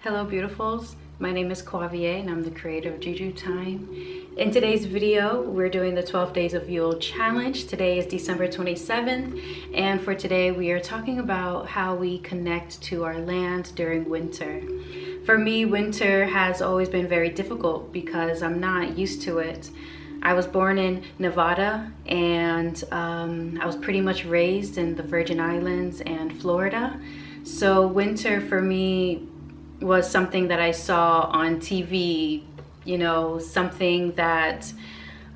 Hello beautifuls, my name is Quavia and I'm the creator of JuJu Thyme. In today's video, we're doing the 12 Days of Yule challenge. Today is December 27th, and for today we are talking about how we connect to our land during winter. For me, winter has always been very difficult because I'm not used to it. I was born in Nevada and I was pretty much raised in the Virgin Islands and Florida. So winter for me was something that I saw on TV, you know, something that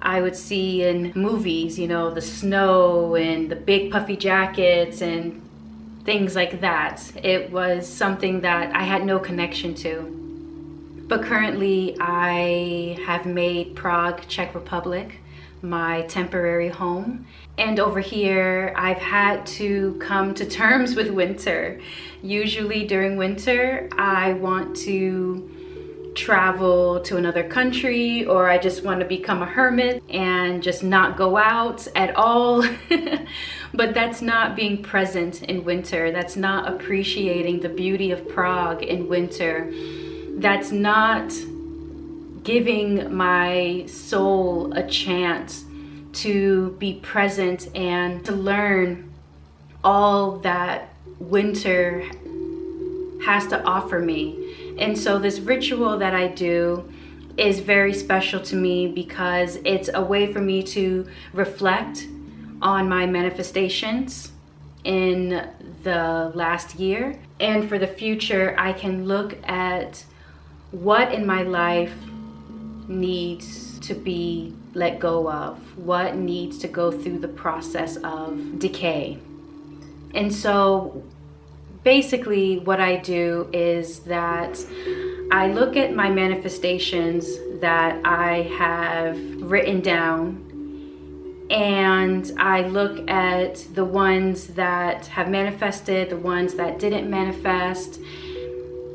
I would see in movies, you know, the snow and the big puffy jackets and things like that. It was something that I had no connection to. But currently I have made Prague, Czech Republic, my temporary home. And over here, I've had to come to terms with winter. Usually during winter, I want to travel to another country, or I just want to become a hermit and just not go out at all. But that's not being present in winter. That's not appreciating the beauty of Prague in winter. That's not giving my soul a chance to be present and to learn all that winter has to offer me. And so this ritual that I do is very special to me because it's a way for me to reflect on my manifestations in the last year. And for the future, I can look at what in my life needs to be let go of, what needs to go through the process of decay. And so basically what I do is that I look at my manifestations that I have written down, and I look at the ones that have manifested, the ones that didn't manifest.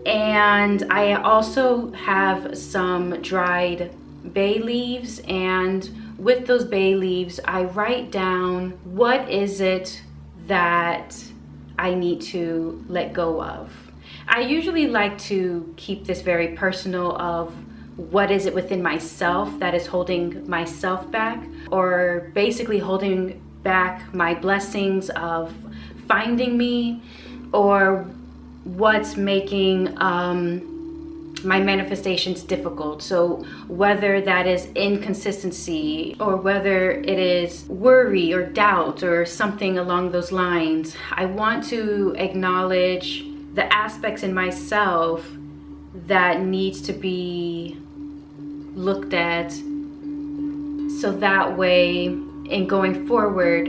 And I also have some dried bay leaves, and with those bay leaves I write down what is it that I need to let go of. I usually like to keep this very personal of what is it within myself that is holding myself back, or basically holding back my blessings of finding me, or what's making my manifestations difficult. So whether that is inconsistency, or whether it is worry or doubt or something along those lines, I want to acknowledge the aspects in myself that needs to be looked at, so that way in going forward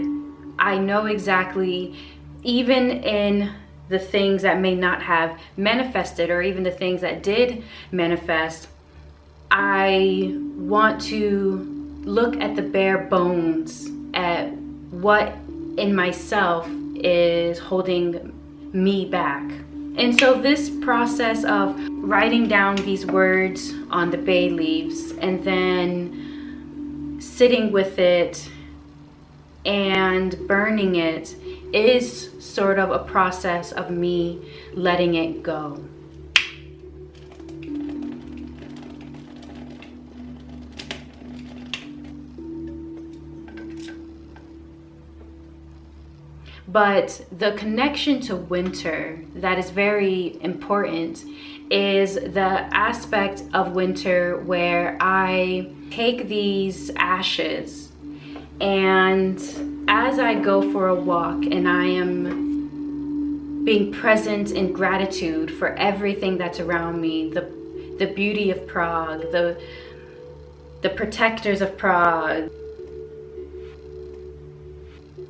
I know exactly, even in the things that may not have manifested, or even the things that did manifest, I want to look at the bare bones, at what in myself is holding me back. And so this process of writing down these words on the bay leaves and then sitting with it and burning it is sort of a process of me letting it go. But the connection to winter that is very important is the aspect of winter where I take these ashes, and as I go for a walk and I am being present in gratitude for everything that's around me, the beauty of Prague, the protectors of Prague,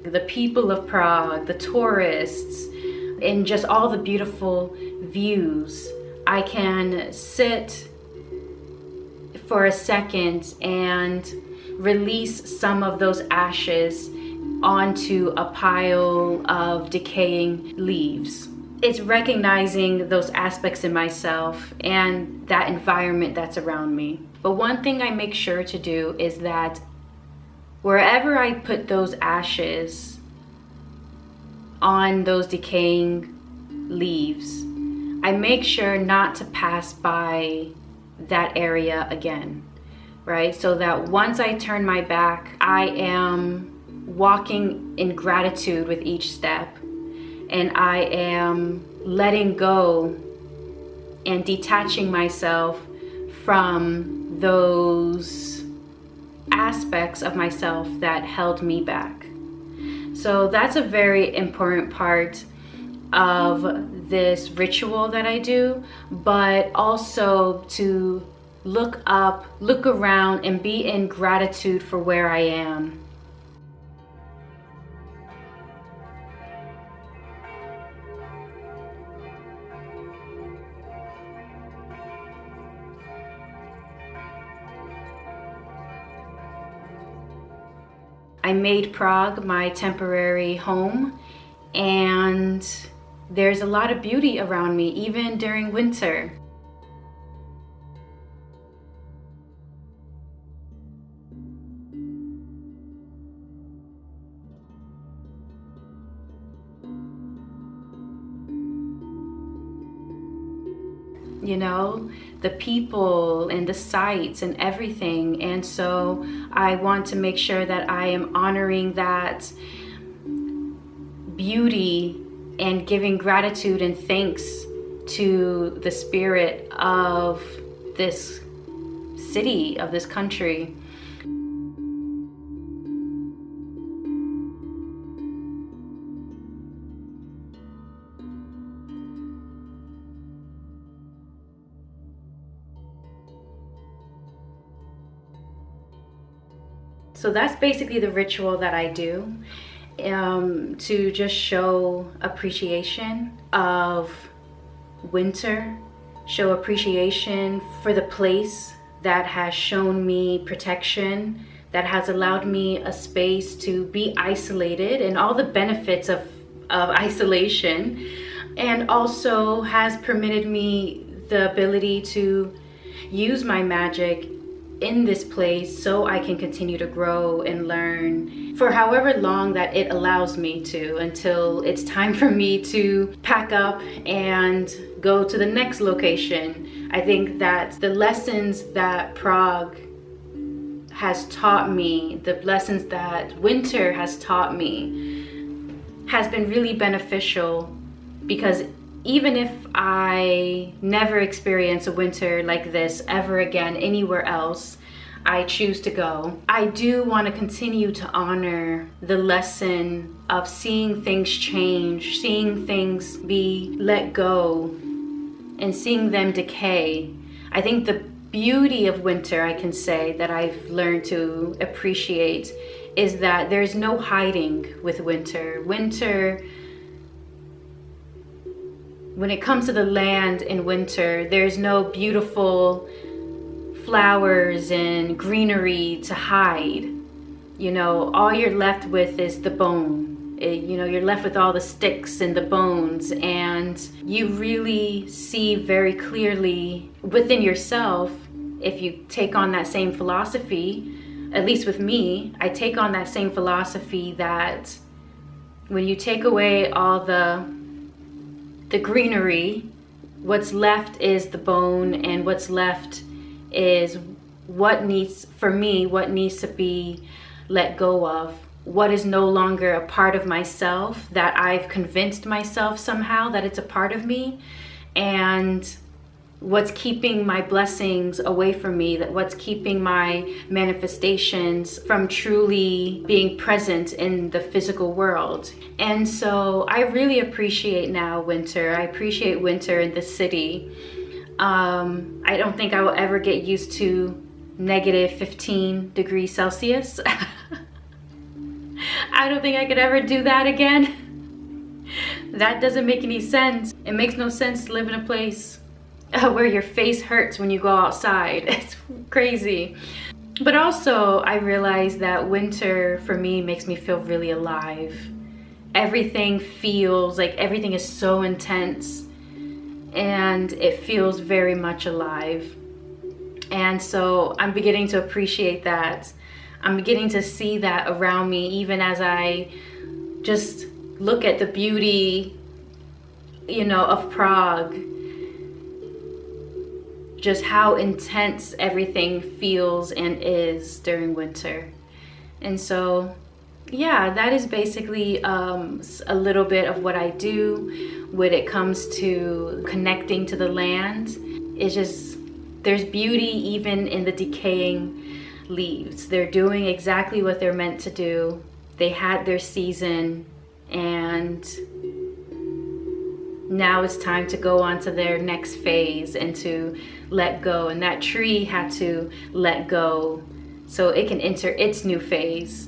the people of Prague, the tourists, and just all the beautiful views, I can sit for a second and release some of those ashes onto a pile of decaying leaves. It's recognizing those aspects in myself and that environment that's around me. But one thing I make sure to do is that wherever I put those ashes on those decaying leaves, I make sure not to pass by that area again, right? So that once I turn my back, I am walking in gratitude with each step, and I am letting go and detaching myself from those aspects of myself that held me back. So that's a very important part of this ritual that I do, but also to look up, look around, and be in gratitude for where I am. I made Prague my temporary home, and there's a lot of beauty around me, even during winter. You know, the people and the sights and everything. And so I want to make sure that I am honoring that beauty and giving gratitude and thanks to the spirit of this city, of this country. So that's basically the ritual that I do, to just show appreciation of winter, show appreciation for the place that has shown me protection, that has allowed me a space to be isolated and all the benefits of isolation, and also has permitted me the ability to use my magic in this place so I can continue to grow and learn for however long that it allows me to, until it's time for me to pack up and go to the next location. I think that the lessons that Prague has taught me, the lessons that winter has taught me, has been really beneficial, because even if I never experience a winter like this ever again anywhere else I choose to go, I do want to continue to honor the lesson of seeing things change, seeing things be let go, and seeing them decay. I think the beauty of winter, I can say, that I've learned to appreciate is that there's no hiding with winter. Winter, when it comes to the land in winter, there's no beautiful flowers and greenery to hide. You know, all you're left with is the bone. You're left with all the sticks and the bones, and you really see very clearly within yourself, if you take on that same philosophy. At least with me, I take on that same philosophy that when you take away all the greenery, what's left is the bone, and what's left is what needs to be let go of, what is no longer a part of myself, that I've convinced myself somehow that it's a part of me, and what's keeping my blessings away from me, that what's keeping my manifestations from truly being present in the physical world. And so I really appreciate now winter. I appreciate winter in the city. I don't think I will ever get used to negative 15 degrees Celsius. I don't think I could ever do that again. That doesn't make any sense. It makes no sense to live in a place where your face hurts when you go outside. It's crazy. But also I realize that winter for me makes me feel really alive. Everything feels like everything is so intense, and it feels very much alive. And so I'm beginning to appreciate that. I'm beginning to see that around me, even as I just look at the beauty, of Prague. just how intense everything feels and is during winter. And so yeah, that is basically a little bit of what I do when it comes to connecting to the land. It's just, there's beauty even in the decaying leaves. They're doing exactly what they're meant to do. They had their season, and now it's time to go on to their next phase and to let go. And that tree had to let go so it can enter its new phase.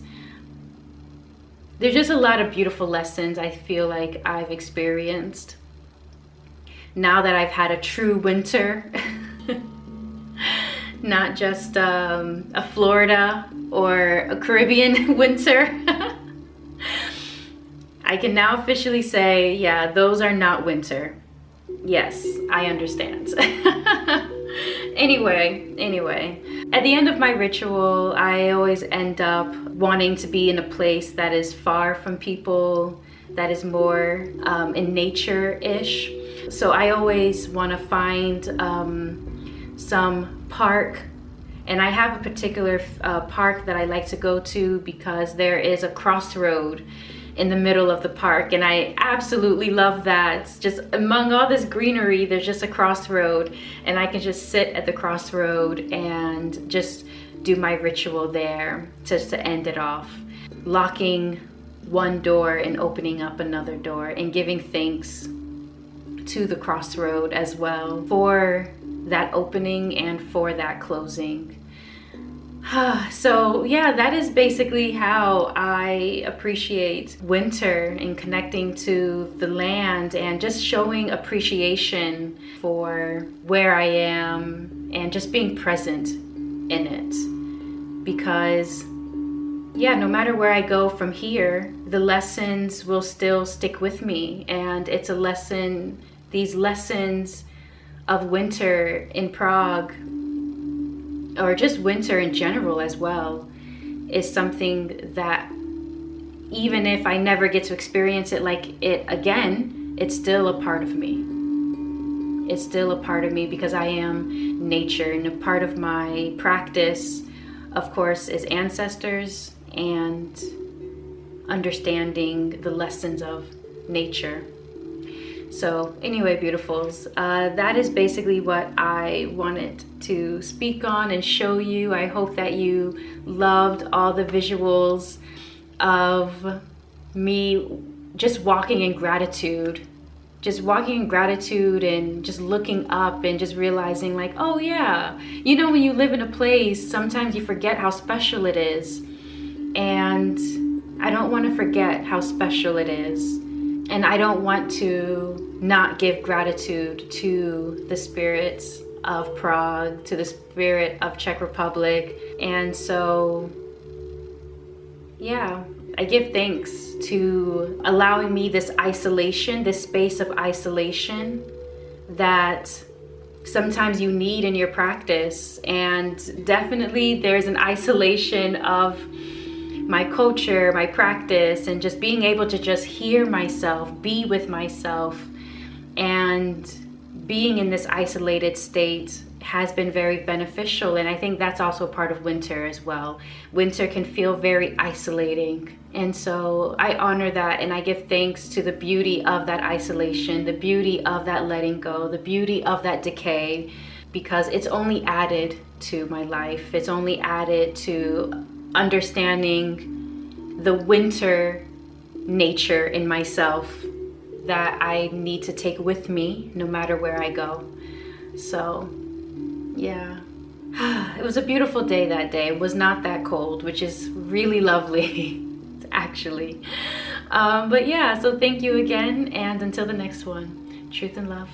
There's just a lot of beautiful lessons I feel like I've experienced now that I've had a true winter. Not just a Florida or a Caribbean winter. I can now officially say, yeah, those are not winter. Yes, I understand. Anyway, at the end of my ritual, I always end up wanting to be in a place that is far from people, that is more in nature-ish. So I always want to find some park, and I have a particular park that I like to go to because there is a crossroad in the middle of the park, and I absolutely love that. Just among all this greenery, there's just a crossroad, and I can just sit at the crossroad and just do my ritual there just to end it off, locking one door and opening up another door, and giving thanks to the crossroad as well for that opening and for that closing. So yeah, that is basically how I appreciate winter, and connecting to the land and just showing appreciation for where I am and just being present in it. Because yeah, no matter where I go from here, the lessons will still stick with me. And it's a lesson, these lessons of winter in Prague, or just winter in general as well, is something that even if I never get to experience it like it again, it's still a part of me. It's still a part of me because I am nature, and a part of my practice, of course, is ancestors and understanding the lessons of nature. So anyway, beautifuls, that is basically what I wanted to speak on and show you. I hope that you loved all the visuals of me just walking in gratitude. Just walking in gratitude and just looking up and just realizing like, oh yeah, you know, when you live in a place, sometimes you forget how special it is. And I don't want to forget how special it is. And I don't want to not give gratitude to the spirits of Prague, to the spirit of Czech Republic. And so, yeah, I give thanks to allowing me this isolation, this space of isolation that sometimes you need in your practice. And definitely there's an isolation of my culture, my practice, and just being able to just hear myself, be with myself, and being in this isolated state has been very beneficial. And I think that's also part of winter as well. Winter can feel very isolating. And so I honor that, and I give thanks to the beauty of that isolation, the beauty of that letting go, the beauty of that decay, because it's only added to my life. It's only added to understanding the winter nature in myself that I need to take with me no matter where I go. So yeah, it was a beautiful day that day. It was not that cold, which is really lovely actually. But yeah, so thank you again, and until the next one, truth and love.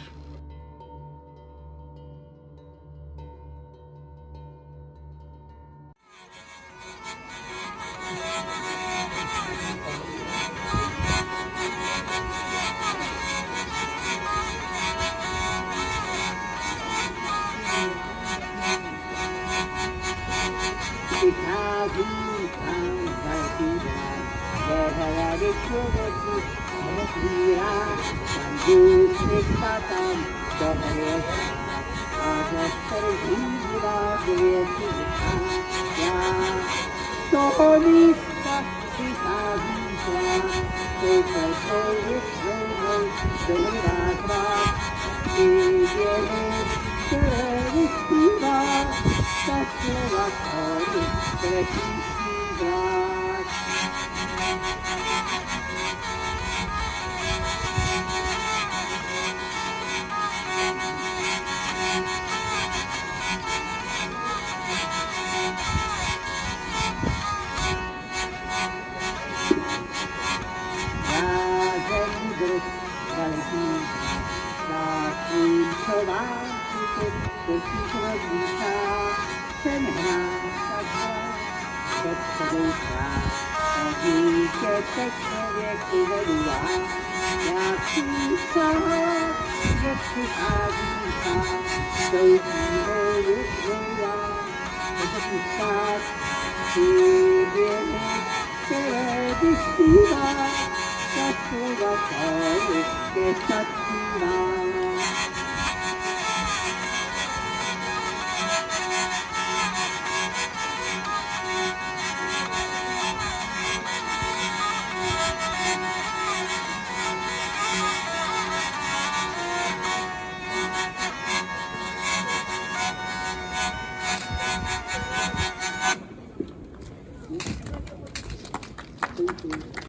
Don't Che